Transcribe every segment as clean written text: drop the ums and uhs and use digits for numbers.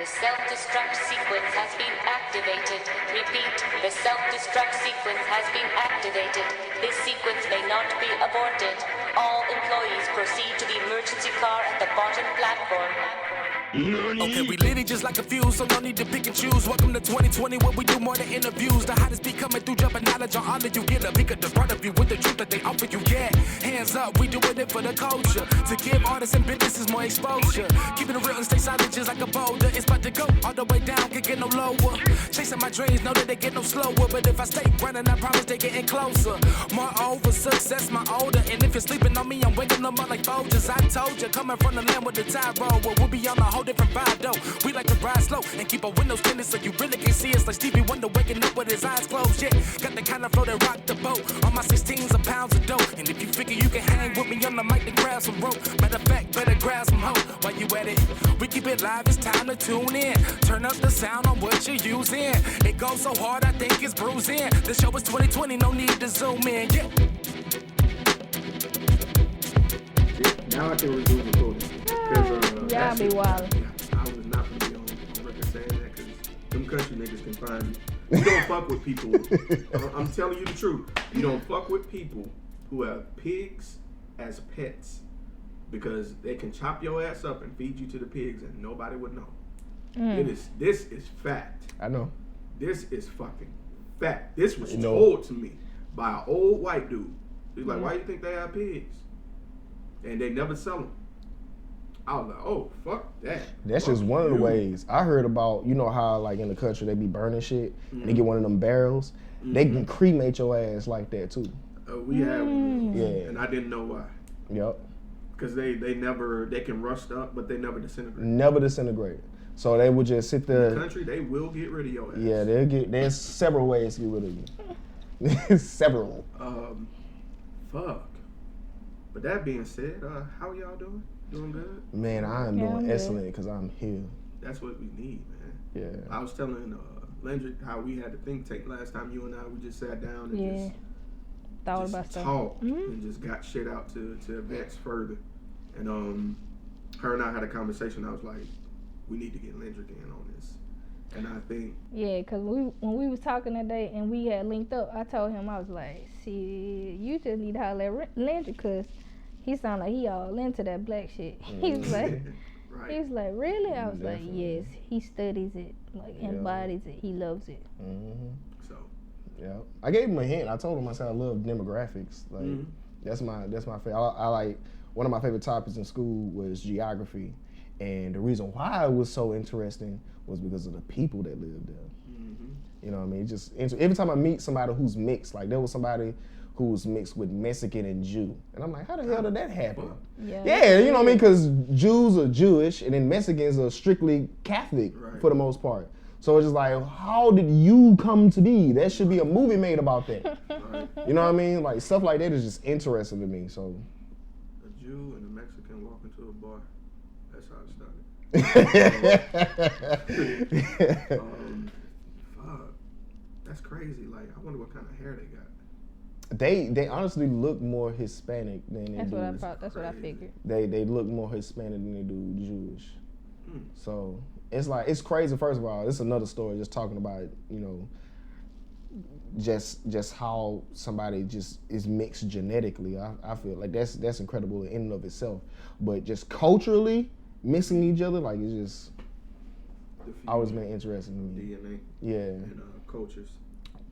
The self-destruct sequence has been activated. Repeat, the self-destruct sequence has been activated. This sequence may not be aborted. All employees proceed to the emergency car at the bottom platform. Okay, we lit it just like a fuse, so no need to pick and choose. Welcome to 2020, where we do more than interviews. The hottest be coming through, jumping knowledge on all of you. Get a peek at the front of you with the truth that they offer you. Yeah, hands up, we doing it for the culture. To give artists and businesses more exposure. Keeping it real and stay silent just like a boulder. It's about to go all the way down, can't get no lower. Chasing my dreams, know that they get no slower. But if I stay running, I promise they getting closer. Moreover, success my older. And if you're sleeping on me, I'm waking them up like Folgers. I told you, coming from the land with the tide roll. Well, we'll be on a whole different vibe though. We like to ride slow and keep our windows tinted so you really can see us like Stevie Wonder waking up with his eyes closed. Yeah, got the kind of flow that rock the boat. On my 16s of pounds of dope. And if you figure you can hang with me on the mic, then grab some rope. Matter of fact, better grab some hope while you at it. We keep it live, it's time to tune in. Turn up the sound on what you're using. It goes so hard, I think it's bruising. The show is 2020, no need to zoom in. Yeah. Now I can resume recording. Yeah, be wild. I was not going to be on record saying that because them country niggas can find me. You don't fuck with people. I'm telling you the truth. You don't fuck with people who have pigs as pets because they can chop your ass up and feed you to the pigs and nobody would know. This is fact. I know. This is fucking fact. This was told to me by an old white dude. He's like, why you think they have pigs? And they never sell them. I was like, oh, fuck that. That's fuck just one of the you. ways. I heard about, you know how like in the country they be burning shit and they get one of them barrels. They can cremate your ass like that too. We have one. Yeah. And I didn't know why. Yep. Because they can rust up, but they never disintegrate. Never disintegrate. So they would just sit there. In the country, they will get rid of your ass. Yeah, there's several ways to get rid of you. Several. Fuck. But that being said, how y'all doing? Doing good? Man, I am doing excellent because I'm here. That's what we need, man. Yeah. I was telling Lynndrick how we had the think tank last time. You and I, we just sat down and just talked and just got shit out to advance further. And her and I had a conversation. I was like, we need to get Lynndrick in on this. And I think... Yeah, because when we was talking that day and we had linked up, I told him, I was like, see, you just need to holler at Lynndrick because he sound like he all into that black shit. He was like, right. He was like, really? I was Definitely. like, yes. He studies it, like embodies it. He loves it. Mm-hmm. So... Yeah. I gave him a hint. I told him I said I love demographics. Like that's my favorite. I like one of my favorite topics in school was geography. And the reason why it was so interesting was because of the people that lived there. Mm-hmm. You know what I mean? Just every time I meet somebody who's mixed, like there was somebody who was mixed with Mexican and Jew. And I'm like, how the hell did that happen? Yeah, you know what I mean? Because Jews are Jewish and then Mexicans are strictly Catholic for the most part. So it's just like, how did you come to be? There should be a movie made about that. You know what I mean? Like stuff like that is just interesting to me. So a Jew and a Mexican walk into a bar. That's how it started. Fuck. That's crazy. Like, I wonder what kind of hair they got. They honestly look more Hispanic than they do. That's what I figured. They look more Hispanic than they do Jewish. So it's like, it's crazy. First of all, it's another story just talking about, you know, just how somebody just is mixed genetically. I feel like that's incredible in and of itself. But just culturally mixing each other, like it's just always been interesting to me. DNA. Yeah. And cultures.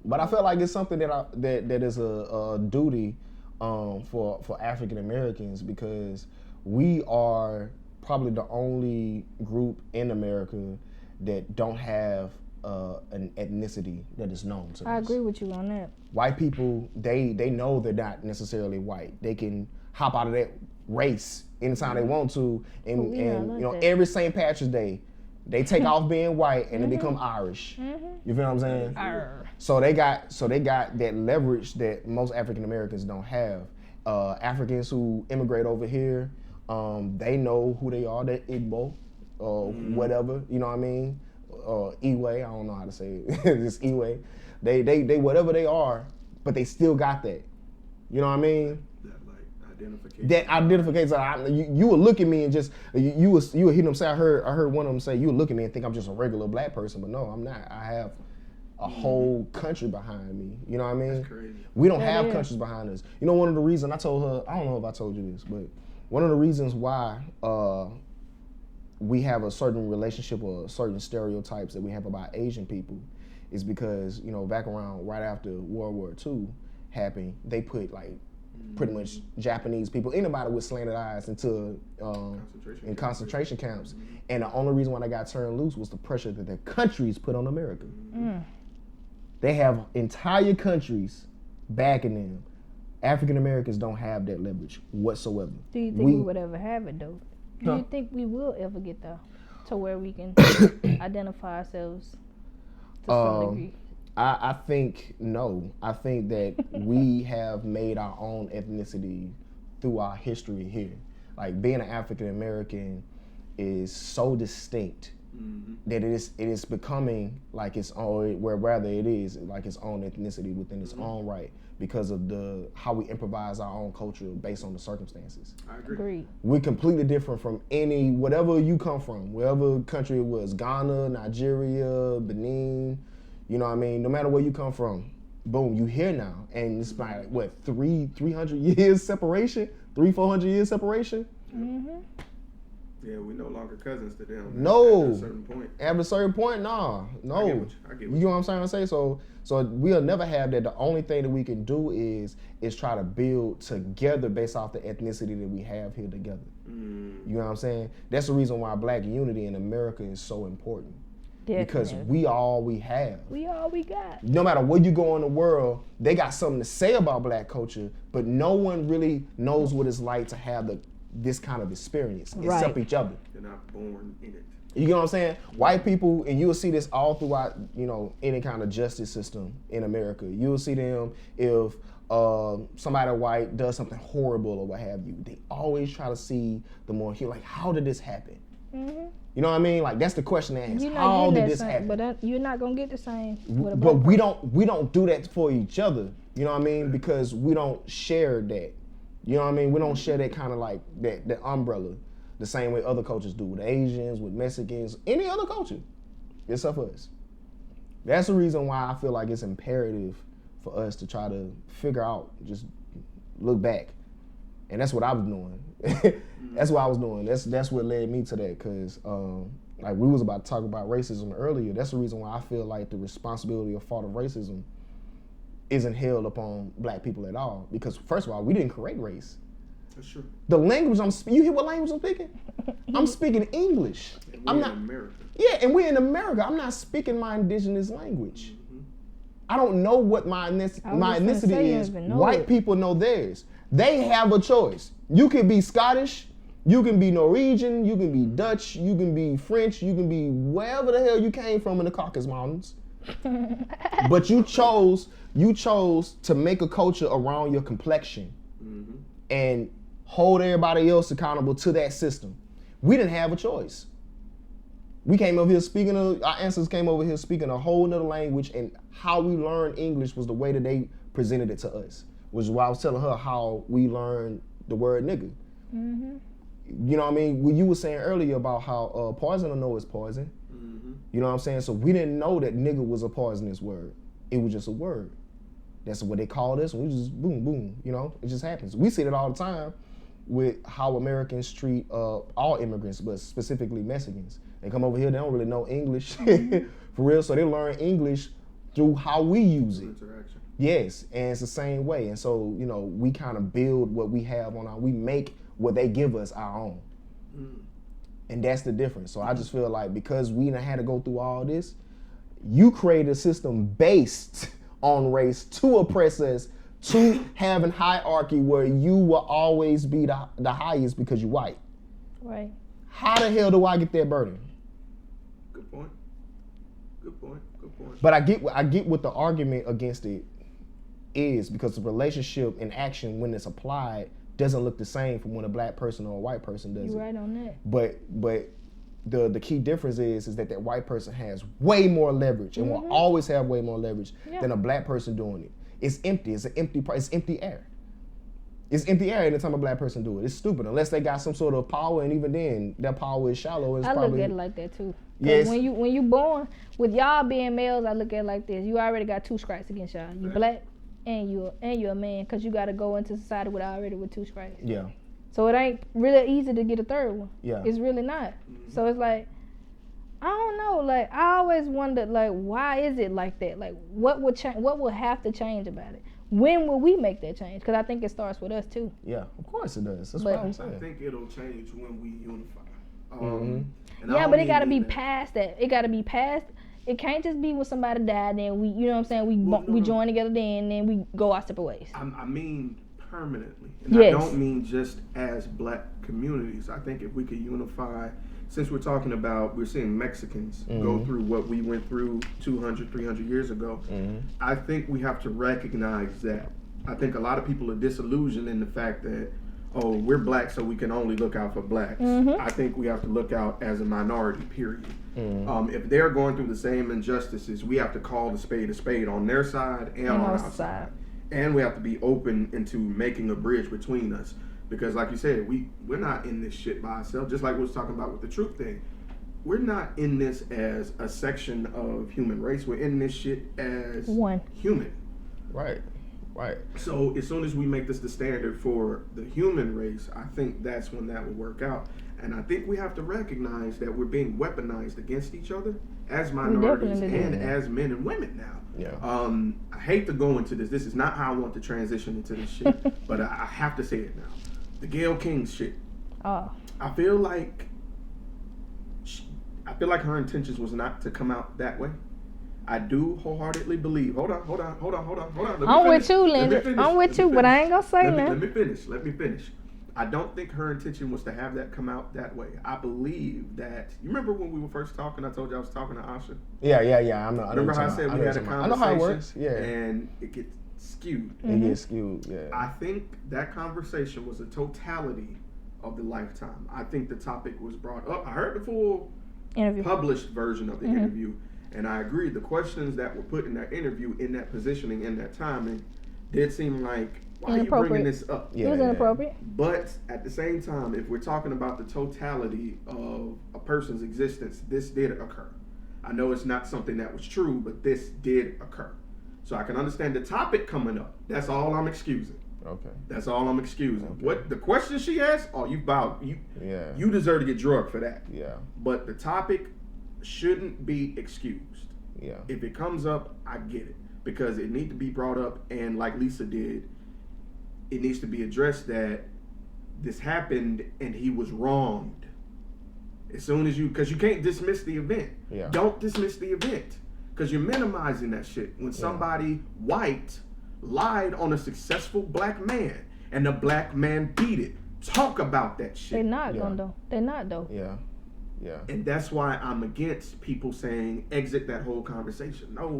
But I feel like it's something that is a duty for African Americans because we are probably the only group in America that don't have an ethnicity that is known to us. I agree with you on that. White people, they know they're not necessarily white. They can hop out of that race anytime they want to, and you know, every St. Patrick's Day, they take off being white and they become Irish. You feel what I'm saying? So they got that leverage that most African Americans don't have. Africans who immigrate over here, they know who they are. They're Igbo or whatever. You know what I mean? Iwe, I don't know how to say it. Just Iwe. They whatever they are, but they still got that. You know what I mean? That like identification. That identification. You would look at me and just you would hear them say. I heard one of them say, you would look at me and think I'm just a regular black person, but no, I'm not. I have a whole country behind me. You know what I mean? That's crazy. We don't have countries behind us. You know, one of the reasons I told her, I don't know if I told you this, but one of the reasons why we have a certain relationship or certain stereotypes that we have about Asian people is because, you know, back around right after World War II happened, they put like pretty much Japanese people, anybody with slanted eyes, into concentration camps. Mm-hmm. And the only reason why they got turned loose was the pressure that their countries put on America. Mm. They have entire countries backing them. African Americans don't have that leverage whatsoever. Do you think we would ever have it though? Do you think we will ever get there to where we can identify ourselves to some degree? I think no. I think that we have made our own ethnicity through our history here. Like being an African American is so distinct that it is becoming like its own, where rather it is like its own ethnicity within its own right, because of how we improvise our own culture based on the circumstances. I agree. We're completely different from whatever you come from, wherever country it was, Ghana, Nigeria, Benin, you know what I mean? No matter where you come from, boom, you here now. And it's like, what, 300 years separation? 400 years separation? Mm-hmm. Yeah, we no longer cousins to them. No. At a certain point. At a certain point, nah. No. I get what you know what I'm trying to say? So we'll never have that. The only thing that we can do is try to build together based off the ethnicity that we have here together. You know what I'm saying? That's the reason why black unity in America is so important. Definitely. Because we all we have. We all we got. No matter where you go in the world, they got something to say about black culture, but no one really knows what it's like to have this kind of experience except each other. They're not born in it. You know what I'm saying? White people, and you'll see this all throughout, you know, any kind of justice system in America. You'll see them if somebody white does something horrible or what have you. They always try to see the more like, how did this happen? Mm-hmm. You know what I mean? Like that's the question they ask. How did this happen? But you're not gonna get the same. But we don't do that for each other. You know what I mean? Because we don't share that. You know what I mean? We don't share that kind of like that umbrella the same way other cultures do with Asians, with Mexicans, any other culture, except for us. That's the reason why I feel like it's imperative for us to try to figure out, just look back. And that's what I was doing. That's what I was doing. That's what led me to that, because like we was about to talk about racism earlier. That's the reason why I feel like the responsibility or fault of racism isn't held upon black people at all. Because first of all, we didn't create race. That's true. The language you hear what language I'm speaking? I'm speaking English. And we're in America. Yeah, and we're in America. I'm not speaking my indigenous language. Mm-hmm. I don't know what my ethnicity is. White people know theirs. They have a choice. You can be Scottish, you can be Norwegian, you can be Dutch, you can be French, you can be wherever the hell you came from in the Caucasus Mountains. But you chose to make a culture around your complexion and hold everybody else accountable to that system. We didn't have a choice. We came over here our ancestors came over here speaking a whole nother language, and how we learned English was the way that they presented it to us, which is why I was telling her how we learned the word nigga. Mm-hmm. You know what I mean? When you were saying earlier about how poison, I know is poison. Mm-hmm. You know what I'm saying? So we didn't know that nigga was a poisonous word. It was just a word. That's what they called us, and we just boom, boom, you know? It just happens. We see it all the time with how Americans treat all immigrants, but specifically Mexicans. They come over here, they don't really know English for real, so they learn English through how we use it. Interaction. Yes, and it's the same way. And so, you know, we kind of build what we have we make what they give us our own. And that's the difference. So I just feel like because we done had to go through all this, you create a system based on race to oppress us, to having hierarchy where you will always be the highest because you're white. Right. How the hell do I get that burden? Good point. But I get what the argument against it is, because the relationship in action when it's applied doesn't look the same from when a black person or a white person does it. You're right on that. But the key difference is that white person has way more leverage and will always have way more leverage than a black person doing it. It's empty. It's empty air. It's empty air anytime a black person do it. It's stupid unless they got some sort of power, and even then, that power is shallow. I look at it like that too. Yes. When you born with y'all being males, I look at it like this: you already got 2 strikes against y'all. You black, and you're a man, because you got to go into society with 2 strikes. Yeah. So it ain't really easy to get a 3rd one. Yeah. It's really not. So it's like, I don't know. Like, I always wondered, like, why is it like that? Like, what would have to change about it? When will we make that change? Because I think it starts with us too. Yeah, of course it does. That's what I'm saying. I think it'll change when we unify. Yeah, but it got to be past that. It got to be past. It can't just be when somebody died, then we, you know what I'm saying, we join together then, and then we go our separate ways. I mean permanently. And Yes. I don't mean just as black communities. I think if we could unify, since we're talking about, we're seeing Mexicans go through what we went through 200, 300 years ago, I think we have to recognize that. I think a lot of people are disillusioned in the fact that, oh, we're black, so we can only look out for blacks. I think we have to look out as a minority, period. If they're going through the same injustices, we have to call the spade on their side and on our side. And we have to be open into making a bridge between us. Because like you said, we're not in this shit by ourselves. Just like we was talking about with the truth thing. We're not in this as a section of human race. We're in this shit as one human. Right. So as soon as we make this the standard for the human race, I think that's when that will work out. And I think we have to recognize that we're being weaponized against each other as minorities and as men and women now. Yeah. I hate to go into this. This is not how I want to transition into this shit, but I have to say it now. The Gayle King shit. Oh. I feel like her intentions was not to come out that way. I do wholeheartedly believe. Hold on. I'm with you, Lynndrick. I'm with you, but I ain't gonna say that. Let me finish. I don't think her intention was to have that come out that way. I believe that. You remember when we were first talking? I told you I was talking to Asha. Yeah. Remember how I said we had a conversation? I know how it works. Yeah. And it gets skewed. It gets skewed. Yeah. I think that conversation was a totality of the lifetime. I think the topic was brought up. I heard the full published version of the interview, and I agree. The questions that were put in that interview, in that positioning, in that timing, did seem like, why are you bringing this up? It was inappropriate. But at the same time, if we're talking about the totality of a person's existence, this did occur. I know it's not something that was true, but this did occur. So I can understand the topic coming up. That's all I'm excusing. Okay. That's all I'm excusing. Okay. What the question she asked? Oh, you deserve to get drugged for that. Yeah. But the topic shouldn't be excused. Yeah. If it comes up, I get it, because it needs to be brought up, and like Lisa did, it needs to be addressed that this happened and he was wronged. As soon as because you can't dismiss the event. Yeah. Don't dismiss the event, because you're minimizing that shit. When somebody white lied on a successful black man and the black man beat it, talk about that shit. They're not though. Yeah. Yeah. And that's why I'm against people saying exit that whole conversation. No.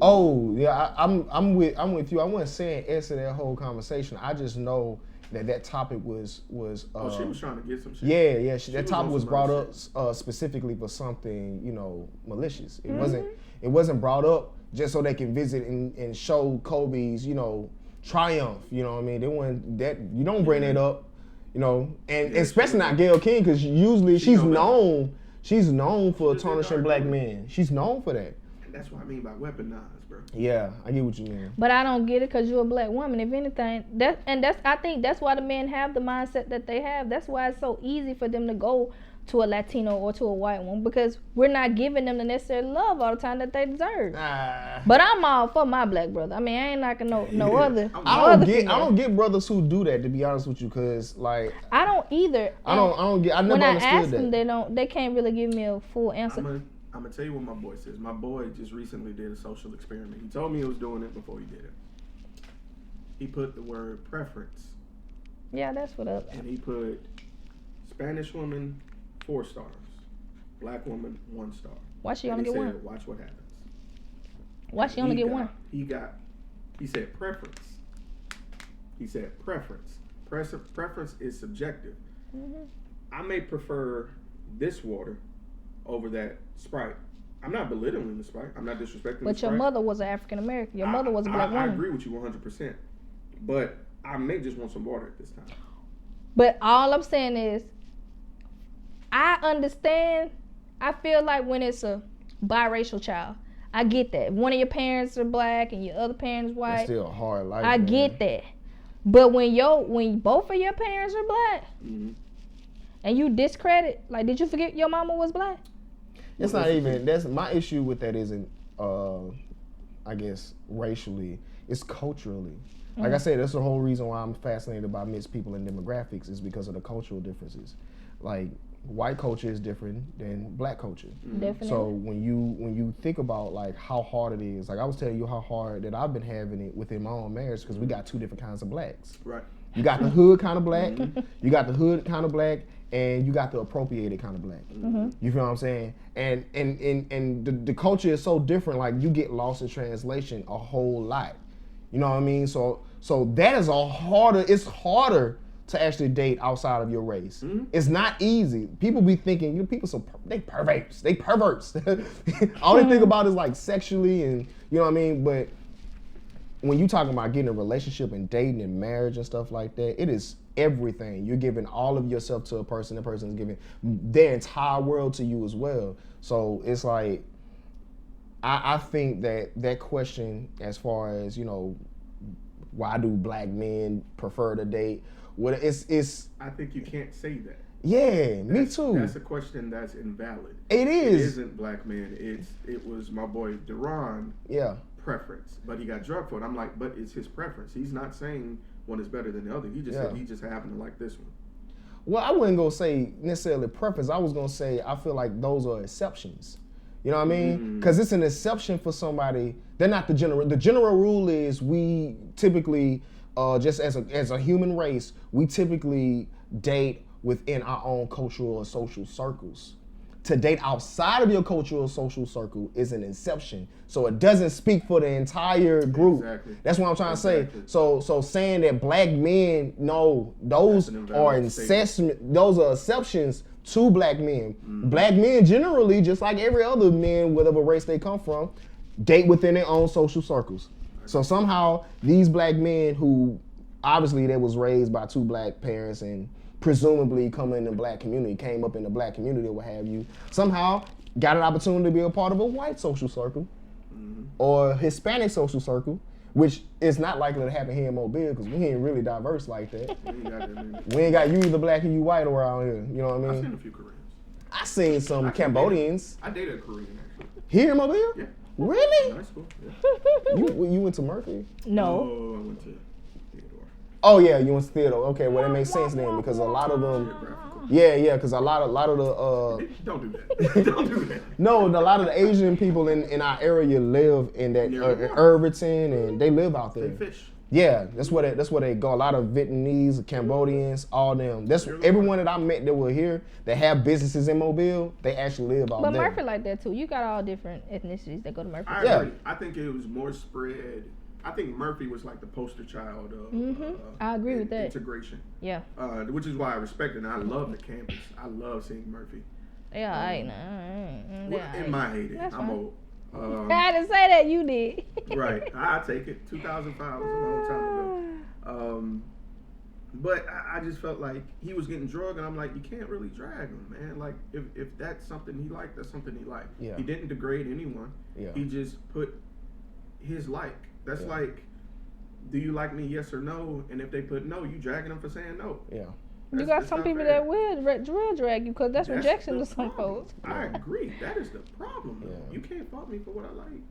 Oh yeah, I'm with you. I wasn't saying exit that whole conversation. I just know that topic was. She was trying to get some shit. Yeah. That topic was brought up specifically for something, malicious. It wasn't brought up just so they can visit and show Kobe's, triumph. You know what I mean? They want that. You don't bring that up, and especially not Gayle King, because usually she's known for tarnishing black men. She's known for that. That's what I mean by weaponized, bro. Yeah, I get what you mean. But I don't get it, because you're a black woman. If anything, I think that's why the men have the mindset that they have. That's why it's so easy for them to go to a Latino or to a white one, because we're not giving them the necessary love all the time that they deserve. But I'm all for my black brother. I mean, I ain't knocking no other. I don't get brothers who do that, to be honest with you, because like I don't either. I never understood that. When I ask them, they can't really give me a full answer. I'm gonna tell you what my boy says. My boy just recently did a social experiment. He told me he was doing it before he did it. He put the word preference. Yeah, that's what up. And he put Spanish woman 4 stars, black woman 1 star. Why she only get 1? Watch what happens. Why she only get 1? He said preference. He said preference. Preference is subjective. Mm-hmm. I may prefer this water over that Sprite. I'm not belittling the Sprite. I'm not disrespecting the Sprite. But your mother was an African American. Your mother was a black woman. I agree with you 100%. But I may just want some water at this time. But all I'm saying is, I understand. I feel like when it's a biracial child, I get that. If one of your parents are black and your other parents white, It's still a hard life. I get that. But when both of your parents are black, and you discredit, like, did you forget your mama was black? It's not even. That's my issue with that. Isn't I guess racially. It's culturally. Like I said, that's the whole reason why I'm fascinated by mixed people and demographics is because of the cultural differences. Like white culture is different than black culture. Definitely. So when you think about like how hard it is, like I was telling you how hard that I've been having it within my own marriage because we got two different kinds of blacks. Right. You got the hood kind of black, you got the hood kind of black, and you got the appropriated kind of black. You feel what I'm saying? And the culture is so different. Like you get lost in translation a whole lot. You know what I mean? So that is it's harder to actually date outside of your race. It's not easy. People be thinking, people they perverts. All they think about is like sexually and you know what I mean? But when you talking about getting a relationship and dating and marriage and stuff like that, it is everything. You're giving all of yourself to a person. The person is giving their entire world to you as well. So it's like, I think that question as far as, you know, why do black men prefer to date? What it's I think you can't say that. Yeah, me too. That's a question that's invalid. It is. It isn't black man. It was my boy Deron. Yeah. Preference, but he got drugged for it. I'm like, but it's his preference. He's not saying one is better than the other. He just said he just happened to like this one. Well, I wouldn't go say necessarily preference. I was gonna say I feel like those are exceptions. You know what I mean? Because it's an exception for somebody. They're not the general. The general rule is we typically, just as a human race, we typically date within our own cultural or social circles. To date outside of your cultural or social circle is an exception. So it doesn't speak for the entire group. Exactly. That's what I'm trying to say. So saying that black men, no, those are those are exceptions to black men. Black men generally, just like every other man, whatever race they come from, date within their own social circles. So somehow these black men who obviously they was raised by two black parents and presumably coming in the black community, came up in the black community or what have you, somehow got an opportunity to be a part of a white social circle or Hispanic social circle, which is not likely to happen here in Mobile because we ain't really diverse like that. We ain't got you either black or you white around here. You know what I mean? I've seen a few Koreans. I seen some Cambodians. I dated a Korean actually. Here in Mobile? Yeah. Really? Nice school. Yeah. You went to Murphy? No. Oh, I went to Theodore. Oh yeah, you went to Theodore. Okay, well that makes sense then because a lot of them. Yeah, because a lot of the Don't do that. Don't do that. No, a lot of the Asian people in our area live in that Irvington, and they live out there. They fish. Yeah, that's where they go. A lot of Vietnamese, Cambodians, all them. That's everyone that I met that were here that have businesses in Mobile. They actually live out there. But Murphy like that too. You got all different ethnicities that go to Murphy. I agree. I think it was more spread. I think Murphy was like the poster child of I agree with that. Integration. Yeah. Which is why I respect it and I love the campus. I love seeing Murphy. Yeah, I In my heyday. I'm old. I didn't say that, you did. Right. I take it. 2005 was a long time ago. But I just felt like he was getting drugged, and I'm like, you can't really drag him, man. Like, if that's something he liked, that's something he liked. Yeah. He didn't degrade anyone. Yeah. He just put his like. That's like, do you like me, yes or no? And if they put no, you dragging them for saying no. Yeah. You got some people that will drag you because that's rejection to some folks. I agree. That is the problem. Yeah. You can't fault me for what I like.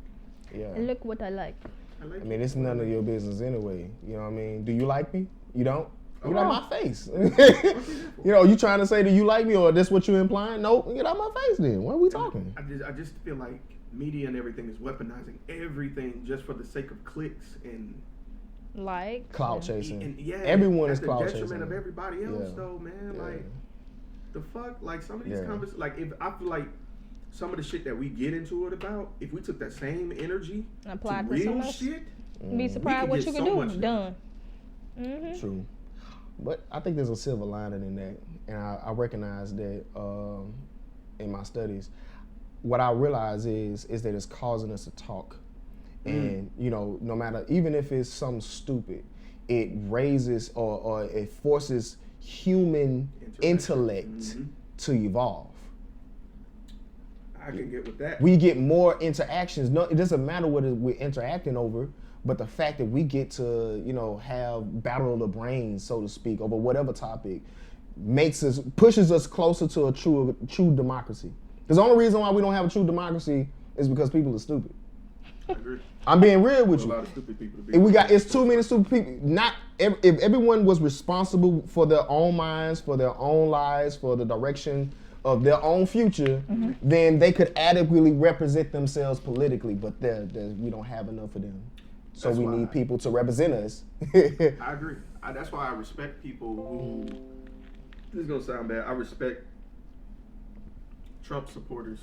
Yeah. And look what I like. I mean, it's none of your business anyway. You know what I mean? Do you like me? You don't? Get out my face. You know, you trying to say, do you like me, or that's what you're implying? Nope. Get out my face then. What are we talking? I just feel like media and everything is weaponizing everything just for the sake of clicks and like clout chasing. And everyone is clout chasing. At the detriment of everybody else, though, man. Like the fuck, like some of these conversations. Like if I feel like some of the shit that we get into it about, if we took that same energy and applied to real so shit, be surprised what you could do. Done. True. But I think there's a silver lining in that, and I recognize that in my studies. What I realize is that it's causing us to talk, and you know, no matter, even if it's something stupid, it raises or it forces human intellect to evolve. I can get with that. We get more interactions. No, it doesn't matter what we're interacting over, but the fact that we get to, have battle of the brains, so to speak, over whatever topic, pushes us closer to a true democracy. Because the only reason why we don't have a true democracy is because people are stupid. I agree. I'm being real with you. A lot of stupid people to be. It's too many stupid people. If everyone was responsible for their own minds, for their own lives, for the direction of their own future, then they could adequately represent themselves politically. But we don't have enough of them, so we need people to represent us. I agree. That's why I respect people who. This is gonna sound bad. I respect Trump supporters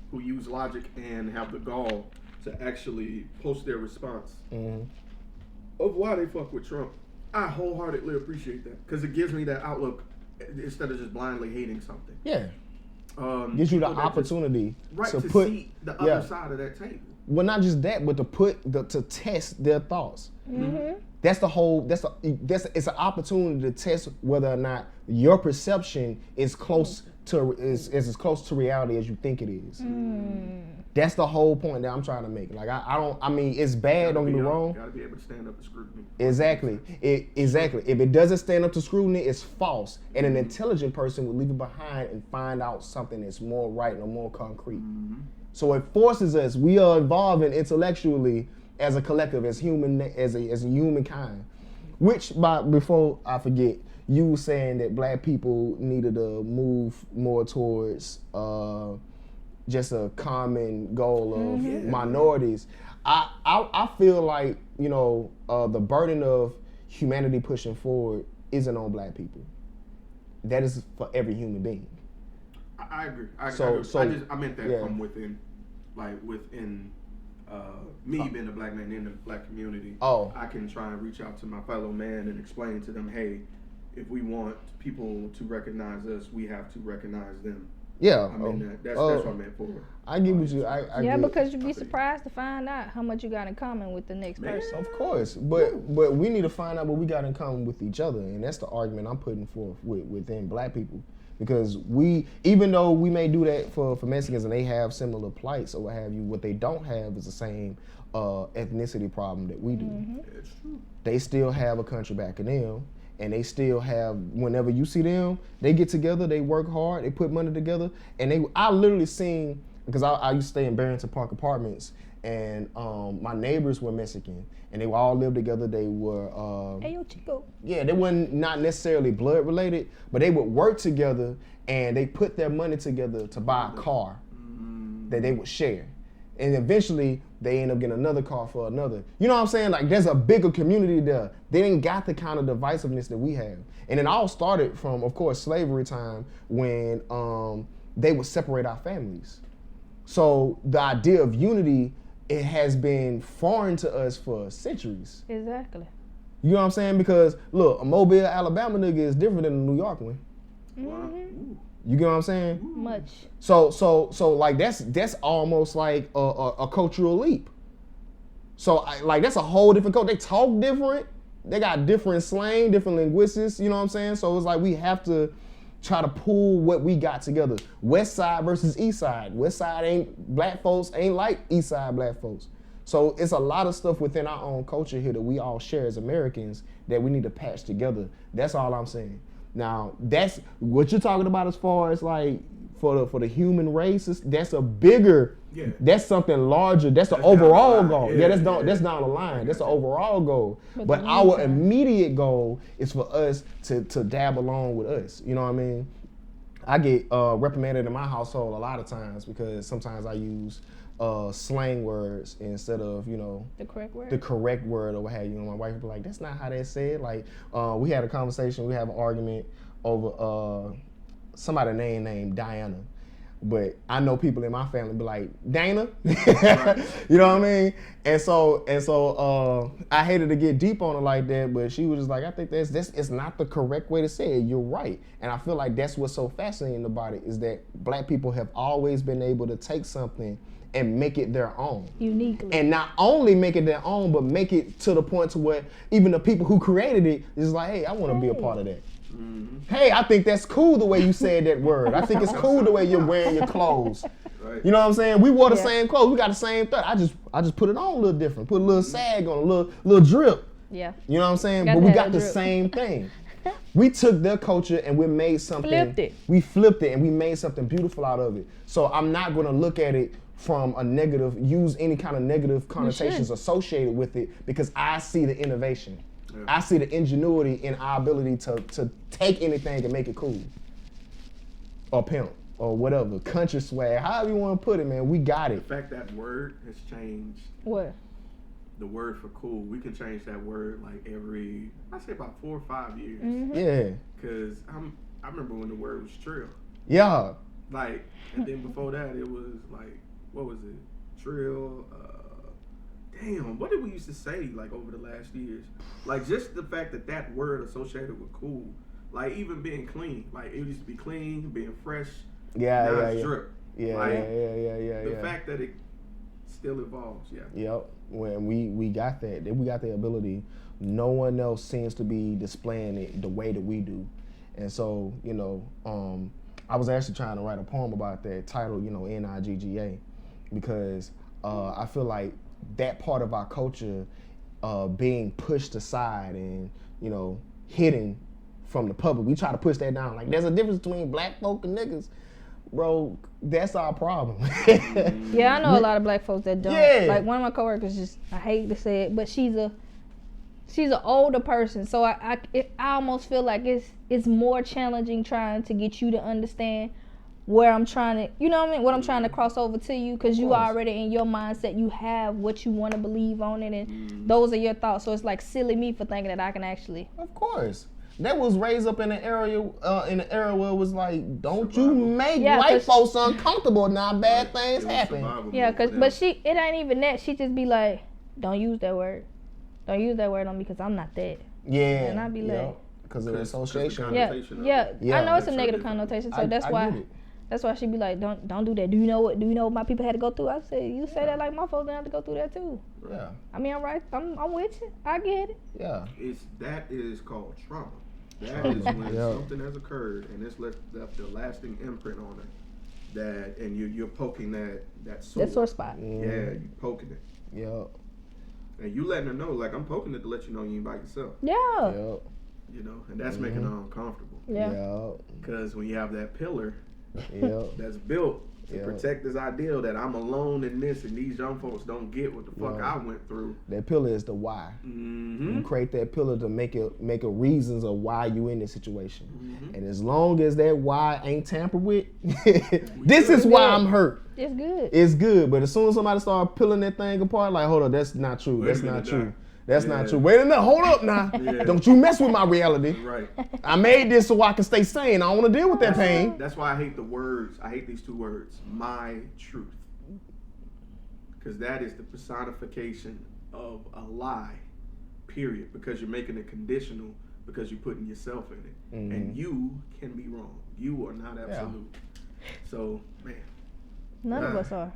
who use logic and have the gall to actually post their response of why they fuck with Trump. I wholeheartedly appreciate that because it gives me that outlook instead of just blindly hating something. Yeah. Gives you the opportunity to put see the other side of that table. Well, not just that, but to test their thoughts. That's it's an opportunity to test whether or not your perception is is as close to reality as you think it is. That's the whole point that I'm trying to make. Like I mean, it's bad. Don't get me wrong. Gotta be able to stand up to scrutiny. Exactly. Exactly. If it doesn't stand up to scrutiny, it's false. And an intelligent person would leave it behind and find out something that's more right and more concrete. So it forces us. We are evolving intellectually as a collective, as a humankind. Which, before I forget, you were saying that black people needed to move more towards just a common goal of minorities. I feel like, the burden of humanity pushing forward isn't on black people. That is for every human being. I agree. I meant that from within, like within me being a black man in the black community. I can try and reach out to my fellow man and explain to them, hey, if we want people to recognize us, we have to recognize them. Yeah, I mean that's what I meant for. I get what you. I because you'd be surprised to find out how much you got in common with the next person. Of course, but we need to find out what we got in common with each other, and that's the argument I'm putting forth within black people, because even though we may do that for Mexicans and they have similar plights or what have you, what they don't have is the same ethnicity problem that we do. It's true. They still have a country back in them. And they still have, whenever you see them, they get together, they work hard, they put money together. And I literally seen, because I used to stay in Barrington Park Apartments, and my neighbors were Mexican, and they all lived together. They were, Ayo, Chico. Yeah, they weren't not necessarily blood related, but they would work together, and they put their money together to buy a car that they would share. And eventually, they end up getting another car for another. You know what I'm saying? Like, there's a bigger community there. They ain't got the kind of divisiveness that we have. And it all started from, of course, slavery time when they would separate our families. So the idea of unity, it has been foreign to us for centuries. Exactly. You know what I'm saying? Because, look, a Mobile, Alabama nigga is different than a New York one. Wow. You get what I'm saying? Much. So like that's almost like a cultural leap. So that's a whole different culture. They talk different. They got different slang, different linguistics. You know what I'm saying? So it's like we have to try to pull what we got together. West Side versus East Side. West Side black folks ain't like East Side black folks. So it's a lot of stuff within our own culture here that we all share as Americans that we need to patch together. That's all I'm saying. Now, that's what you're talking about as far as like for the human race. That's a bigger, that's something larger. That's the overall goal. That's down the line. That's the overall goal. But our immediate goal is for us to dab along with us. You know what I mean? I get reprimanded in my household a lot of times because sometimes I use slang words instead of, the correct word or what have you. My wife would be like, that's not how that's said. Like, we had a conversation, we have an argument over somebody named Diana. But I know people in my family be like, Dana? You know what I mean? And so I hated to get deep on her like that, but she was just like, I think it's not the correct way to say it. You're right. And I feel like that's what's so fascinating about it is that black people have always been able to take something and make it their own. Uniquely. And not only make it their own, but make it to the point to where even the people who created it is like, hey, I want to be a part of that. Mm-hmm. Hey, I think that's cool the way you said that word. I think it's cool the way you're wearing your clothes. Right. You know what I'm saying? We wore the same clothes. We got the same thing. I just put it on a little different. Put a little sag on, a little drip. Yeah. You know what I'm saying? But we got the same thing. We took their culture and we made something. We flipped it and we made something beautiful out of it. So I'm not going to look at it from a negative, use any kind of negative connotations associated with it, because I see the innovation. Yeah. I see the ingenuity in our ability to take anything and make it cool. Or pimp. Or whatever. Country swag. However you want to put it, man. We got it. The fact that word has changed. What? The word for cool. We can change that word like every, I say about 4 or 5 years. Mm-hmm. Yeah. Because I remember when the word was trill. Yeah. Like, and then before that it was like, what was it? Trill. Damn, what did we used to say like over the last years? Like just the fact that word associated with cool, like even being clean, like it used to be clean, being fresh. Yeah, now yeah, it's yeah. drip. Yeah, like, yeah. The fact that it still evolves, yeah. Yep. When we got that, we got the ability. No one else seems to be displaying it the way that we do, and so I was actually trying to write a poem about that titled, NIGGA, because I feel like that part of our culture being pushed aside and hidden from the public. We try to push that down. Like there's a difference between black folk and niggas. Bro, that's our problem. Yeah, I know a lot of black folks that don't. Yeah. Like one of my coworkers, I hate to say it, but she's an older person, so I almost feel like it's more challenging trying to get you to understand where I'm trying to, you know what I mean, what I'm trying to cross over to you, because you already in your mindset, you have what you want to believe on it, and those are your thoughts. So it's like silly me for thinking that I can actually. Of course. That was raised up in an area where it was like, don't you make white folks uncomfortable. Now bad things happen. Yeah, but it ain't even that. She just be like, don't use that word. Don't use that word on me because I'm not that. Yeah. And I be like, because of the association. Yeah. I know it's a negative connotation, so that's why. That's why she be like, don't do that. Do you know what my people had to go through? I said, you say that like my folks didn't have to go through that too. Yeah. I mean, I'm right. I'm with you. I get it. Yeah. That is called trauma. That is when something has occurred and it's left a lasting imprint on it. And you're poking that sore. That sore spot. Yeah, you're poking it. Yep. And you letting her know, like, I'm poking it to let you know you ain't by yourself. Yeah. Yep. And that's making her uncomfortable. Yeah. Because when you have that pillar that's built to protect this ideal that I'm alone in this and these young folks don't get what the fuck I went through. That pillar is the why. Mm-hmm. You create that pillar to make a reasons of why you in this situation. Mm-hmm. And as long as that why ain't tampered with, this is why I'm hurt. It's good. It's good. But as soon as somebody start peeling that thing apart, like, hold on, that's not true. That's not true. That's not true. Wait a minute, hold up now. Don't you mess with my reality. Right. I made this so I can stay sane. I don't want to deal with that pain. That's why I hate the words. I hate these two words. My truth. Because that is the personification of a lie, period. Because you're making it conditional because you're putting yourself in it. Mm-hmm. And you can be wrong. You are not absolute. Yeah. So, man. None of us are.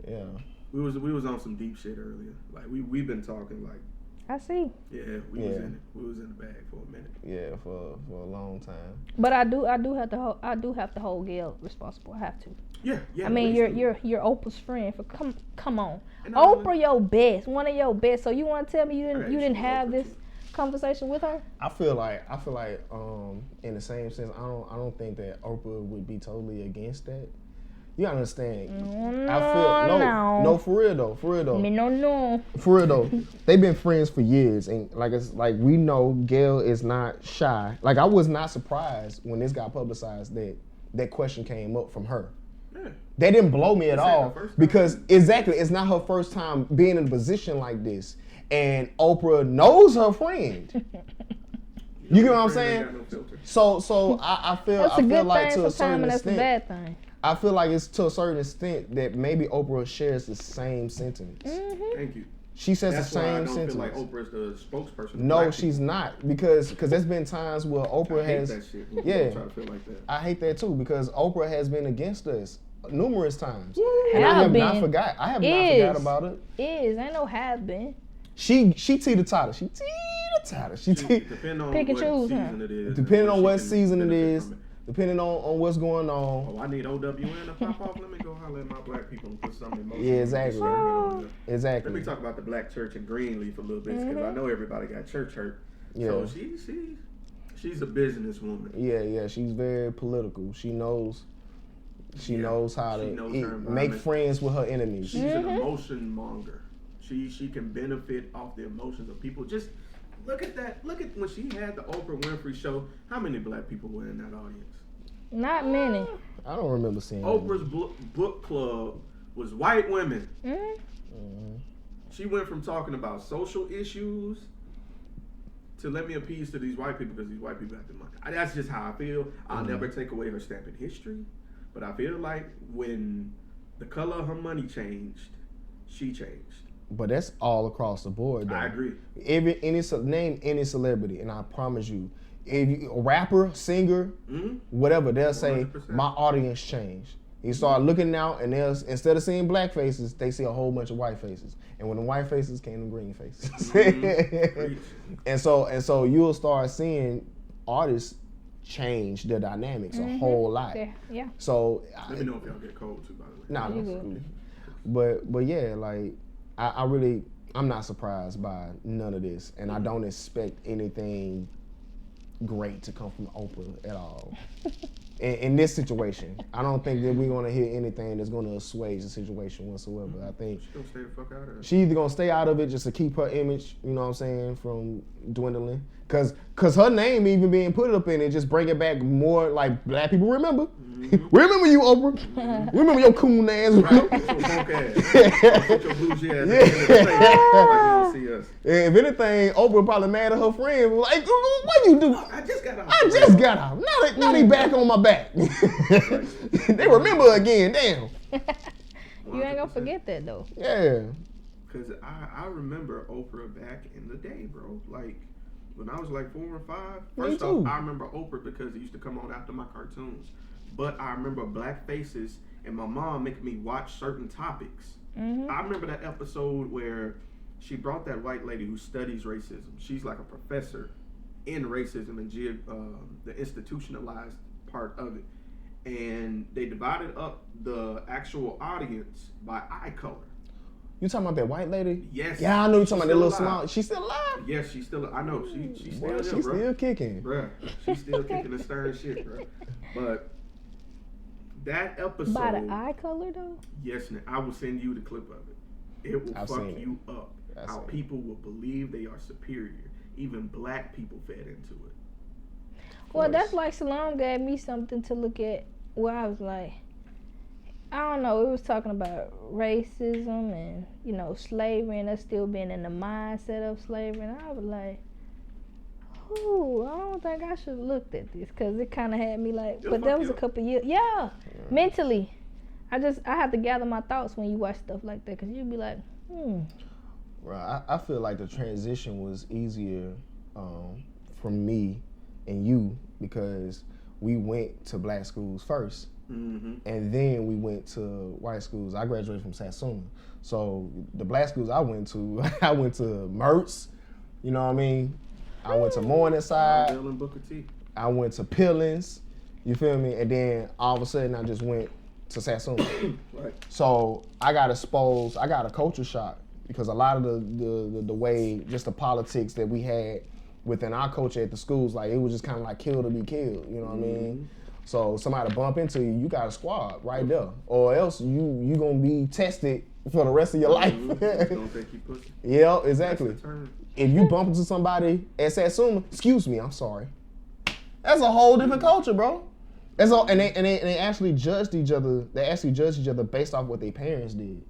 Yeah. We was on some deep shit earlier. Like we've been talking like. I see. Yeah, we was in it. We was in the bag for a minute. Yeah, for a long time. But I do have to hold Gail responsible. I have to. Yeah. I mean, you're Oprah's friend. For come on, Oprah, your best, one of your best. So you want to tell me you didn't have this conversation with her? I feel like in the same sense, I don't think that Oprah would be totally against that. You gotta understand. No, for real though. Me no. For real though, they've been friends for years, and like we know, Gail is not shy. Like I was not surprised when this got publicized that question came up from her. Yeah. That didn't blow me at all because it's not her first time being in a position like this, and Oprah knows her friend. You get what I'm saying? So I feel like to a certain extent, that's a bad thing. I feel like it's to a certain extent that maybe Oprah shares the same sentiments. Mm-hmm. Thank you. She says the same sentiments. sentiments. I don't feel like Oprah's the spokesperson. No, she's not, because there's been times where Oprah has. I hate that shit. I try to feel like that. I hate that too because Oprah has been against us numerous times. Yeah. And I have Been. not forgot. I have not forgot about it. Ain't no have been. She teeter-totter. She teeter-totter. Depending on Pick and what choose, season it is. Depending on what she can season it benefit is. from it. Depending on what's going on. Oh, I need OWN to pop off. Let me go holler at my black people and put something in motion. Yeah, exactly. Exactly. Let me talk about the black church in Greenleaf a little bit because I know everybody got church hurt. Yeah. So she's a businesswoman. Yeah. She's very political. She knows how to make friends with her enemies. She's an emotion monger. She can benefit off the emotions of people. Just look at that. Look at when she had the Oprah Winfrey show. How many black people were in that audience? Not many. I don't remember seeing Oprah's book club was white women. Mm-hmm. She went from talking about social issues to let me appease to these white people because these white people have the money. That's just how I feel. I'll never take away her stamp in history, but I feel like when the color of her money changed, she changed. But that's all across the board, though. I agree. Name any celebrity, and I promise you, if you, a rapper, singer, whatever, they'll say 100%. my audience changed. You start looking out, and instead of seeing black faces, they see a whole bunch of white faces. And when the white faces came, the green faces. and so you'll start seeing artists change their dynamics a whole lot. Yeah. So Let me know if y'all get cold too, by the way. nah, that's cool. But yeah, like I'm not surprised by none of this, and I don't expect anything great to come from Oprah at all. In this situation, I don't think that we're gonna hear anything that's gonna assuage the situation whatsoever. I think She's gonna stay the fuck out of it. she either gonna stay out of it just to keep her image, you know what I'm saying, from dwindling. Cause her name even being put up in it just bring it back more like black people remember. Remember you, Oprah. Remember your cool ass. Right, with your punk ass. With your bougie ass. Like you don't see us. If anything, Oprah probably mad at her friend. Like, what you do? I just got out. Now they back on my back. They remember again. Damn. You ain't gonna forget that though. Yeah. Cause I remember Oprah back in the day, bro. Like when I was like 4 or 5. First off, I remember Oprah because it used to come on after my cartoons. But I remember black faces and my mom making me watch certain topics. I remember that episode where she brought that white lady who studies racism. She's like a professor in racism and the institutionalized part of it. And they divided up the actual audience by eye color. You talking about that white lady? Yes. Yeah, I know you talking about that little alive. small. She's still alive? Yes, she's still. I know she's still. Boy, there, she's bro. still kicking. Bruh, she's still kicking and stirring shit, bro. But that episode. By the eye color though? Yes, I will send you the clip of it. It will fuck you up. How people will believe they are superior. Even black people fed into it. Well, that's like Salome gave me something to look at where I was like, I don't know, it was talking about racism and, you know, slavery and us still being in the mindset of slavery. And I was like, ooh, I don't think I should have looked at this because it kind of had me like, but that was a couple years. Yeah, mentally. I have to gather my thoughts when you watch stuff like that because you'd be like, Right, I feel like the transition was easier from me and you because we went to black schools first. And then we went to white schools. I graduated from Satsuma. So the black schools I went to Mertz, you know what I mean? I went to Morningside. Booker T. I went to Pillins, you feel me? And then all of a sudden I just went to Satsuma. Right. So I got exposed, I got a culture shock because a lot of the way, just the politics that we had within our culture at the schools, like it was just kind of like kill to be killed, you know what I mean? So somebody bump into you, you got a squad right there. Or else you gonna be tested for the rest of your life. Don't think you pussy. Yeah, exactly. That's the term. If you bump into somebody at Satsuma, excuse me, I'm sorry. That's a whole different culture, bro. That's all, and they actually judged each other. They actually judged each other based off what their parents did.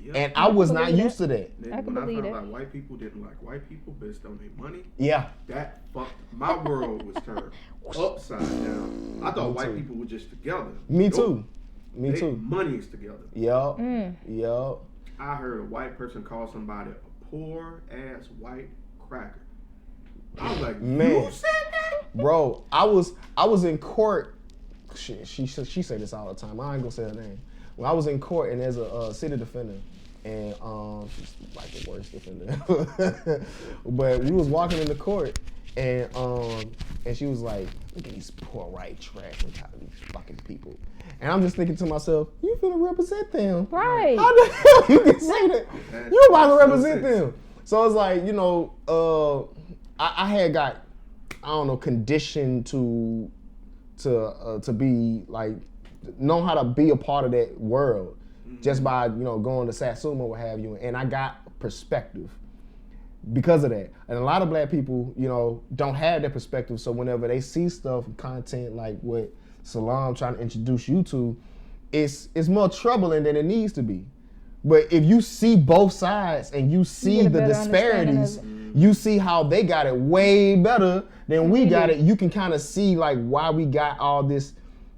Yep. And I was not used to that. When I I can found believe out that. white people didn't like white people based on their money, Yeah. that fucked my world was turned upside down. I thought white people were just together. Me Nope. too. Me They too. money is together. Yup. Yup. I heard a white person call somebody a poor ass white cracker. I was like, Man. you said that? Bro, I was in court she say this all the time. I ain't gonna say her name. When I was in court and there's a city defender, and she's like the worst defender. But we was walking in the court, and she was like, "Look at these poor white trash mentality fucking people." And I'm just thinking to myself, "You finna represent them, right? How the hell you can say that? You about to represent them?" So it's like, you know, I had got, I don't know, conditioned to be like, know how to be a part of that world just by, you know, going to Satsuma or what have you. And I got perspective because of that. And a lot of black people, you know, don't have that perspective. So whenever they see stuff, content like what Salam trying to introduce you to, it's more troubling than it needs to be. But if you see both sides and you see the disparities, you see how they got it way better than we got it. You can kind of see like why we got all this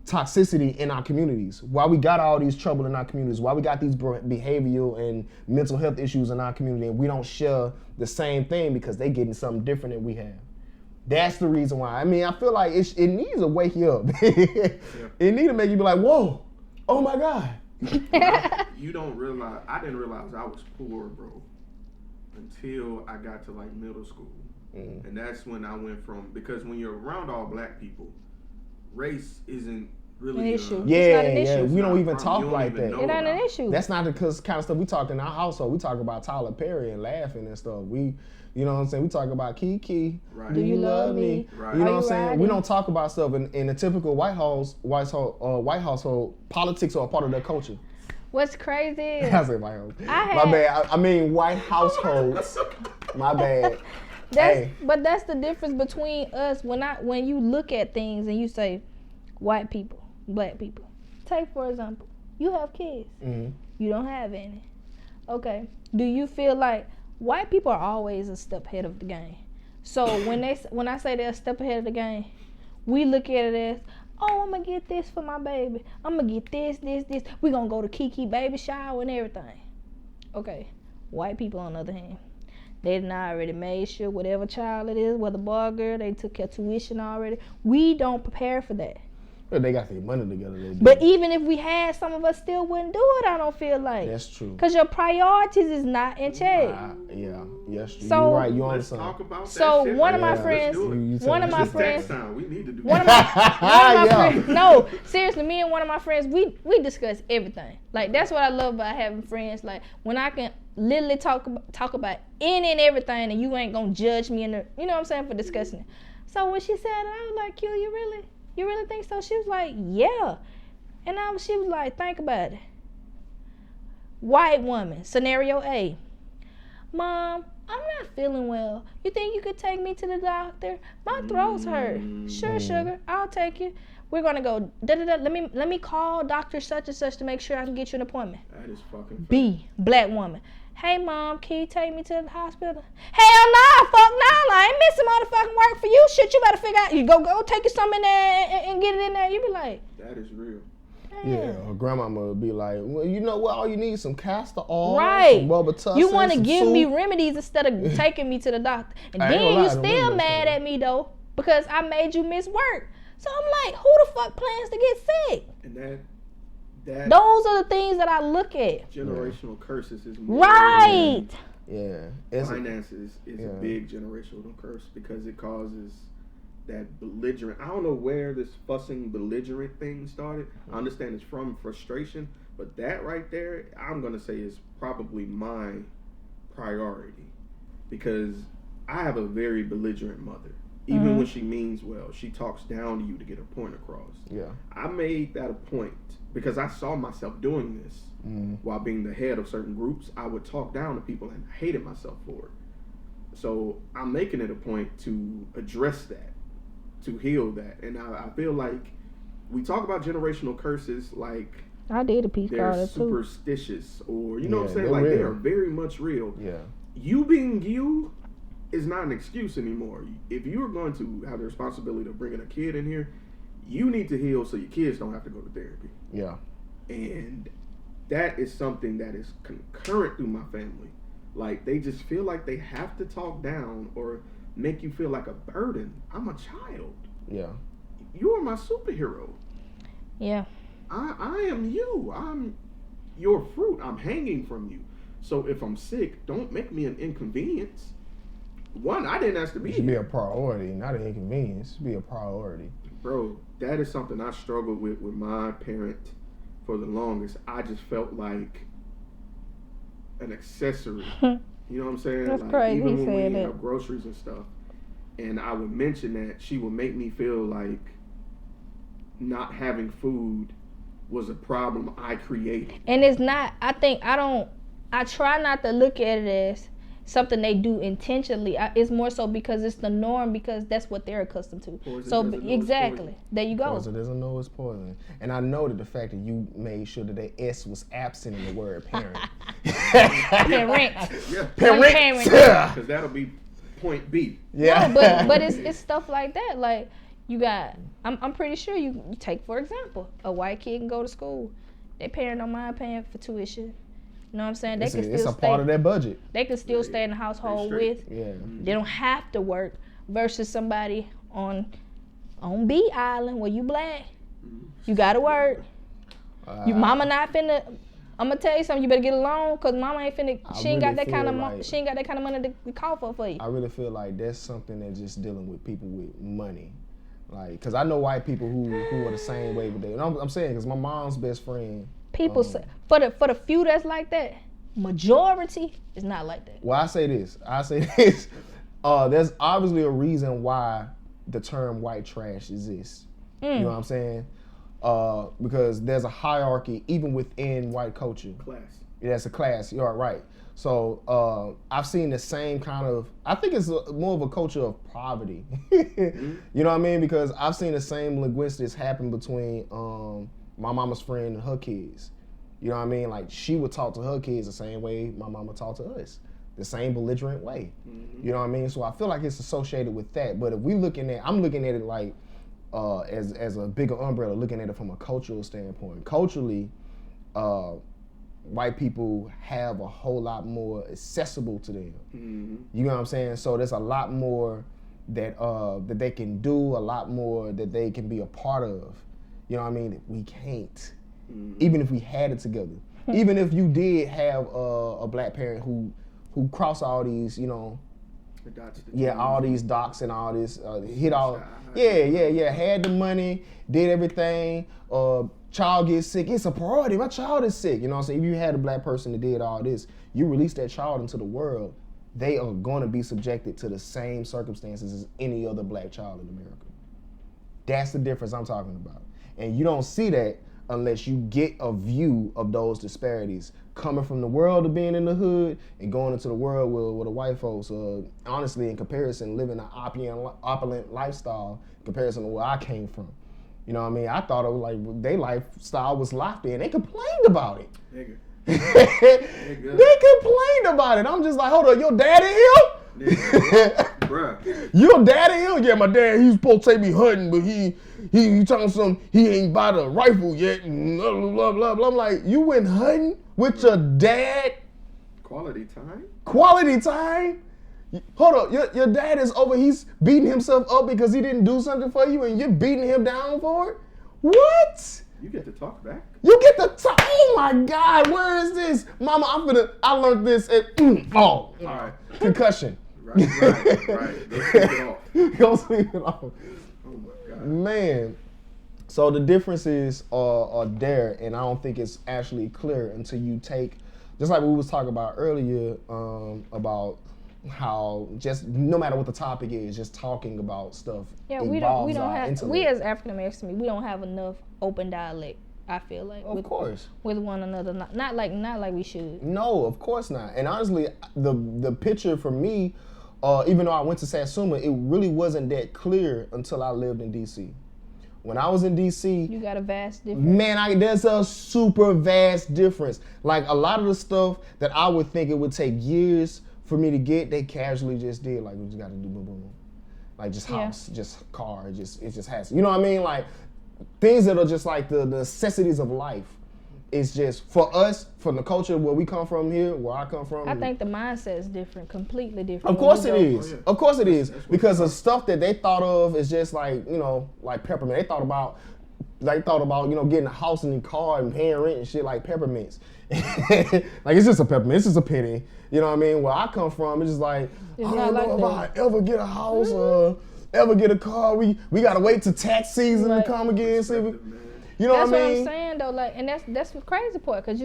toxicity in our communities, why we got all these trouble in our communities, why we got these behavioral and mental health issues in our community, and we don't share the same thing because they getting something different than we have. That's the reason why. I mean, I feel like it needs to wake you up. It needs to make you be like, whoa, oh my God. You don't realize, I didn't realize I was poor, bro, until I got to like middle school. And that's when I went from, because when you're around all black people, race isn't really an issue. Yeah, we don't even talk like that. It ain't an issue. That's not the kind of stuff we talk in our household. We talk about Tyler Perry and laughing and stuff. You know what I'm saying? We talk about Kiki. Right. Do you love me? Right. You know what I'm saying? riding? We don't talk about stuff in a typical white household. Politics are a part of their culture. What's crazy is I say white household. My bad. I mean white households. My bad. But that's the difference between us when you look at things and you say white people, black people. Take for example, you have kids. You don't have any. Okay. Do you feel like white people are always a step ahead of the game? So when I say they're a step ahead of the game, we look at it as, oh, I'm gonna get this for my baby. I'm gonna get this. We're gonna go to Kiki baby shower and everything. Okay. White people on the other hand, they done already made sure whatever child it is, whether boy or girl, they took care of tuition already. We don't prepare for that. But they got their money together. But even if we had, some of us still wouldn't do it, I don't feel like. That's true. Because your priorities is not in check. Yes, so, you're right. You're on Let's something. talk about so that shit. one of my Let's friends, do it. one of my Just friends, text time. We need to do one of that. my friends, no, seriously, me and one of my friends, we discuss everything. Like, that's what I love about having friends. Like, when I can literally talk about any and everything, and you ain't gonna judge me, you know what I'm saying, for discussing it. So when she said it, I was like, Q, you really think so? She was like, yeah. And she was like, think about it. White woman, scenario A. Mom, I'm not feeling well. You think you could take me to the doctor? My throat's hurt. Sure, sugar, I'll take you. We're gonna go da-da-da. Let me call Dr. such and such to make sure I can get you an appointment. That is fucking B, black woman. Hey mom, can you take me to the hospital? Hell nah, fuck nah, I ain't missing motherfucking work for you. Shit, you better figure out. You go take you something in there and get it in there. You be like, that is real. Yeah, her grandmama would be like, well, you know what? All you need is some castor oil, right? Some Robitussin, you want to give soup. me remedies instead of taking me to the doctor, and then you still mad at me though because I made you miss work. So I'm like, who the fuck plans to get sick? And that those are the things that I look at. Generational curses is more Right. Yeah. Finances is a big generational curse because it causes that belligerent. I don't know where this fussing belligerent thing started. I understand it's from frustration, but that right there, I'm gonna say is probably my priority because I have a very belligerent mother. Even when she means well, she talks down to you to get her point across. Yeah. I made that a point because I saw myself doing this while being the head of certain groups. I would talk down to people and I hated myself for it. So I'm making it a point to address that, to heal that. And I feel like we talk about generational curses like I did a piece called they're it too. Superstitious or, you know what I'm saying? Like real. They are very much real. Yeah. You being you is not an excuse anymore. If you are going to have the responsibility of bringing a kid in here, you need to heal so your kids don't have to go to therapy. Yeah. And that is something that is concurrent through my family. Like, they just feel like they have to talk down or make you feel like a burden. I'm a child. Yeah. You are my superhero. Yeah. I am you. I'm your fruit. I'm hanging from you. So if I'm sick, don't make me an inconvenience. One, I didn't ask to be It should here. be a priority, not an inconvenience. It should be a priority. Bro, that is something I struggled with my parent for the longest. I just felt like an accessory. You know what I'm saying? That's like, crazy. Even He when we said have that. groceries and stuff, and I would mention that, she would make me feel like not having food was a problem I created. And it's not. I try not to look at it as something they do intentionally. It's more so because it's the norm, because that's what they're accustomed to. Poison So doesn't know it's exactly, poison. there you go. Poison doesn't know it's poison. And I know that the fact that you made sure that the S was absent in the word parent. Parent. Yeah, Parent. because that'll be point B. Yeah. No, but it's stuff like that. Like you got, I'm pretty sure you take, for example, a white kid can go to school. Their parent don't mind paying for tuition. You know what I'm saying? They it's a part of their budget. They can still stay in the household with. Yeah. They don't have to work. Versus somebody on B Island where you black, you gotta work. Your mama not finna. I'm gonna tell you something. You better get a loan, cause mama ain't finna. She ain't got that kind of. She ain't got that kind of money to call for you. I really feel like that's something that's just dealing with people with money. Like, cause I know white people who are the same way with that. And I'm saying, cause my mom's best friend. People say, for the few that's like that, majority is not like that. Well, I say this. There's obviously a reason why the term white trash exists. You know what I'm saying? Because there's a hierarchy even within white culture. Class. Yeah, that's a class. You're right. So I've seen the same kind of. I think it's more of a culture of poverty. You know what I mean? Because I've seen the same linguistics happen between my mama's friend and her kids. You know what I mean? Like, she would talk to her kids the same way my mama talked to us, the same belligerent way. You know what I mean? So I feel like it's associated with that. But if I'm looking at it like as a bigger umbrella, looking at it from a cultural standpoint. Culturally, white people have a whole lot more accessible to them. You know what I'm saying? So there's a lot more that that they can do, a lot more that they can be a part of. You know what I mean? That we can't. Even if we had it together. Even if you did have a black parent who crossed all these, you know, all these docs and all this, hit all, had the money, did everything, child gets sick, it's a priority, my child is sick, you know what I'm saying? If you had a black person that did all this, you release that child into the world, they are going to be subjected to the same circumstances as any other black child in America. That's the difference I'm talking about. And you don't see that unless you get a view of those disparities coming from the world of being in the hood and going into the world where the white folks, honestly, in comparison, living an opulent lifestyle in comparison to where I came from. You know what I mean? I thought it was like their lifestyle was lofty and they complained about it. Nigga. They complained about it. I'm just like, hold on, your daddy here? Bruh. Your daddy here? Yeah, my dad, he's supposed to take me hunting, but he talking some, he ain't bought a rifle yet, and blah, blah, blah, blah. I'm like, you went hunting with your dad? Quality time? Quality time? Hold up, your dad is over, he's beating himself up because he didn't do something for you and you're beating him down for it? What? You get to talk back. You get to talk, oh my God, where is this? Mama, I learned this at, all right, concussion. Right. Go sleep it off. Go sleep it off. Oh my God. Man, so the differences are there, and I don't think it's actually clear until you take, just like we was talking about earlier, about how just no matter what the topic is, just talking about stuff. Yeah, we don't have intellect. We as African Americans, we don't have enough open dialect. I feel like of course with one another, not like we should. No, of course not. And honestly, the picture for me, even though I went to Satsuma, it really wasn't that clear until I lived in DC. When I was in DC, you got a vast difference. Man, there's a super vast difference. Like a lot of the stuff that I would think it would take years for me to get, they casually just did. Like, we just got to do boom, boom, boom. Like just house, just car, it just has. You know what I mean? Like things that are just like the necessities of life. It's just for us, from the culture where we come from here, where I come from. I think the mindset is different, completely different. Of course it is. Oh, yeah. Of course it is. Because the stuff that they thought of is just like, you know, like peppermint. They thought about like thought about, you know, getting a house and a car and paying rent and shit like peppermints. Like it's just a peppermint, it's just a penny. You know what I mean? Where I come from, it's just like, It's I not don't like know that. if I ever get a house or ever get a car. We gotta wait till tax season Right. to come again. See, Man. you know That's what I what mean? I'm saying though, like, and that's the crazy part, cause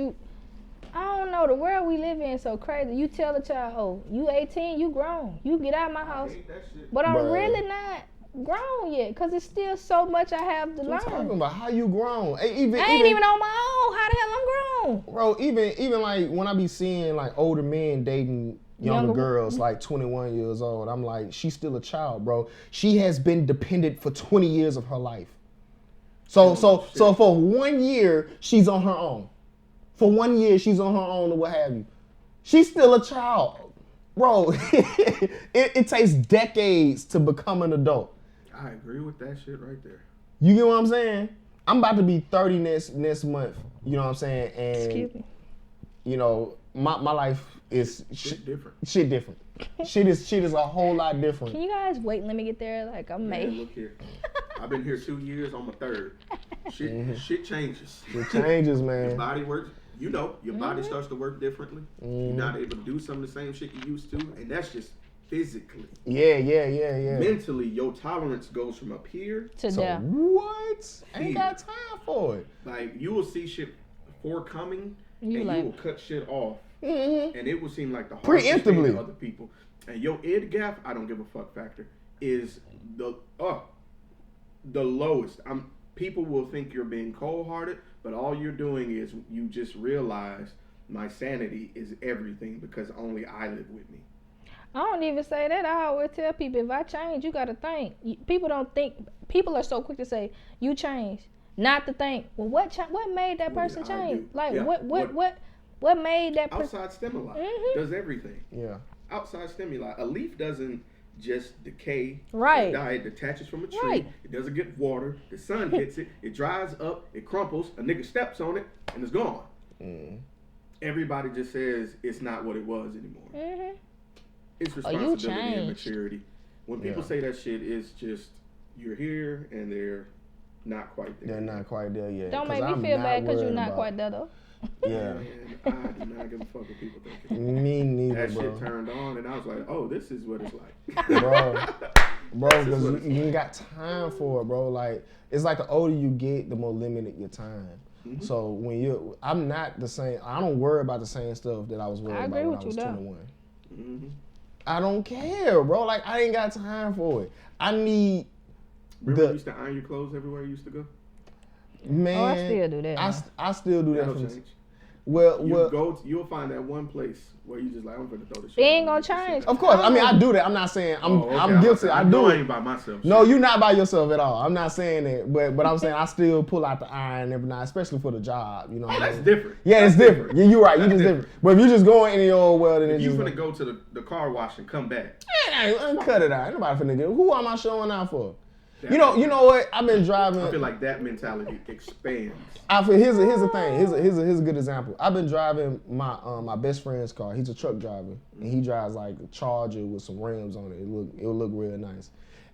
I don't know, the world we live in is so crazy. You tell a child, oh, you 18, you grown, you get out of my I house, hate that shit. but I'm Bruh. really not grown yet, cause it's still so much I have to I'm talking learn. about how you grown. I ain't even on my own. How the hell I'm grown? Bro, even like when I be seeing like older men dating younger Younger- girls, like 21 years old, I'm like, she's still a child, bro. She has been dependent for 20 years of her life. So for 1 year, she's on her own. For 1 year, she's on her own or what have you. She's still a child. Bro, it takes decades to become an adult. I agree with that shit right there. You get what I'm saying? I'm about to be 30 next month. You know what I'm saying? And Excuse me. you know, my life is Shit different. shit different. shit is a whole lot different. Can you guys wait? Let me get there. Like I'm Man, May. look here. I've been here 2 years on my third. Shit changes. It changes, Your man. body works. You know, your body starts to work differently. You're not able to do some of the same shit you used to, and that's just physically. Yeah. Mentally, your tolerance goes from up here. To So there. what? Ain't got time for it. Like you will see shit forecoming, You and like- you will cut shit off, Mm-hmm. and it will seem like the hardest thing Preemptively. to other people. And your id gap, I don't give a fuck factor, is the lowest. People will think you're being cold-hearted, but all you're doing is you just realize my sanity is everything because only I live with me. I don't even say that. I always tell people, if I change, you gotta think. People don't think. People are so quick to say you changed, not to think. Well, what made that What person did I change? do? Like Yeah, what made that person? Outside stimuli Mhm. does everything. Yeah. Outside stimuli. A leaf doesn't just decay, Right. die, it detaches from a tree. Right. It doesn't get water. The sun hits it. It dries up. It crumples. A nigga steps on it, and it's gone. Everybody just says it's not what it was anymore. Mhm. It's you responsibility and changed. maturity. When people Yeah. say that shit, it's just you're here and they're not quite there. They're not quite there yet. Don't 'cause make me I'm feel not bad because you're worried not about- quite there though. Yeah. And I do not give a fuck what people think. Me neither, That bro. shit turned on, and I was like, "Oh, this is what it's like." Bro, This is because what it's you ain't got time for it, bro. Like, it's like the older you get, the more limited your time. Mm-hmm. So I'm not the same. I don't worry about the same stuff that I was worried I about agree when I with was you, though. 21. Mm-hmm. I don't care, bro. Like, I ain't got time for it. I need Remember, you the used to iron your clothes everywhere you used to go. man. Oh, I still do that. I still do that. That'll For change. well, You'll find that one place where you just like, I'm gonna throw this shit. It ain't on. gonna change. of course. I mean, I do that. I'm not saying I'm Oh, okay. I'm guilty. I know do I it. ain't by myself. No, you're not by yourself at all. I'm not saying that, but I'm saying I still pull out the iron every night, especially for the job. You know, what I That's mean? different. Yeah, That's it's different. Yeah, you're right. You're That's just different. But if you're just going in your old world and If then you just finna go to the car wash and come back, cut it out. Ain't nobody finna get. Who am I showing out for? You know what? I've been driving. I feel like that mentality expands. Here's the thing. Here's a good example. I've been driving my best friend's car. He's a truck driver, and he drives like a Charger with some rims on it. It would look real nice.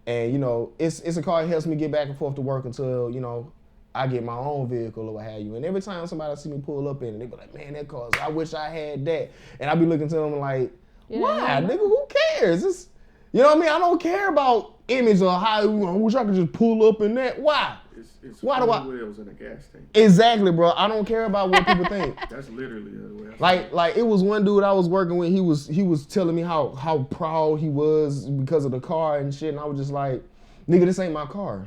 And you know, it's a car that helps me get back and forth to work until you know I get my own vehicle or what have you. And every time somebody see me pull up in it, they be like, "Man, that car! I wish I had that." And I be looking to them like, "Why, nigga? Who cares? It's, you know what I mean? I don't care about image or how. I wish I could just pull up in that. Why? It's Why do I- wheels in a gas tank. Exactly, bro. I don't care about what people think. That's literally the way I feel. Like it was one dude I was working with. He was telling me how proud he was because of the car and shit. And I was just like, nigga, this ain't my car.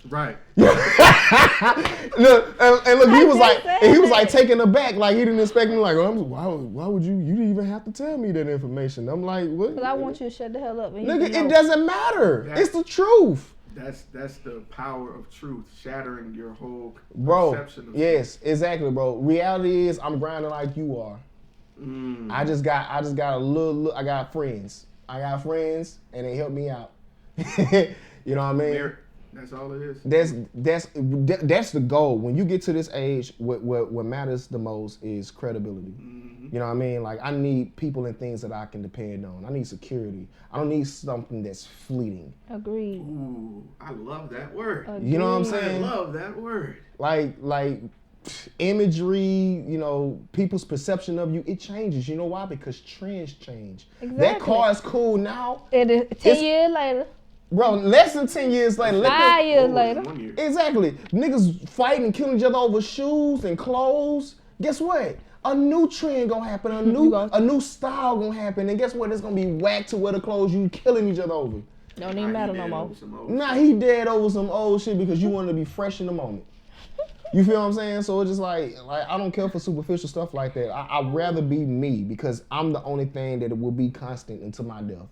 Right. Look, and look, he was like, say and he was that. like taken aback, like he didn't expect me. Like, why would you didn't even have to tell me that information? I'm like, what? Cause I want you to shut the hell up. And you Nigga, can it know. doesn't matter. It's the truth. That's the power of truth, shattering your whole Bro, perception of yes, exactly, bro. Reality is I'm grinding like you are. Mm. I just got a little. I got friends. And they help me out. You know what I mean? Merit. That's all it is. That's the goal. When you get to this age, what matters the most is credibility. Mm-hmm. You know what I mean? Like, I need people and things that I can depend on. I need security. I don't need something that's fleeting. Agreed. Ooh, I love that word. Agreed. You know what I'm saying? I love that word. Like imagery, you know, people's perception of you, it changes. You know why? Because trends change. Exactly. That car is cool now. It is 10 years later. Bro, less than 10 years later. 5 years later. 1 year. Exactly. Niggas fighting and killing each other over shoes and clothes. Guess what? A new trend gonna happen. A new style gonna happen. And guess what? It's gonna be whack to wear the clothes you killing each other over. Don't even matter no more. Nah, he dead over some old shit because you want to be fresh in the moment. You feel what I'm saying? So it's just like I don't care for superficial stuff like that. I'd rather be me because I'm the only thing that will be constant until my death.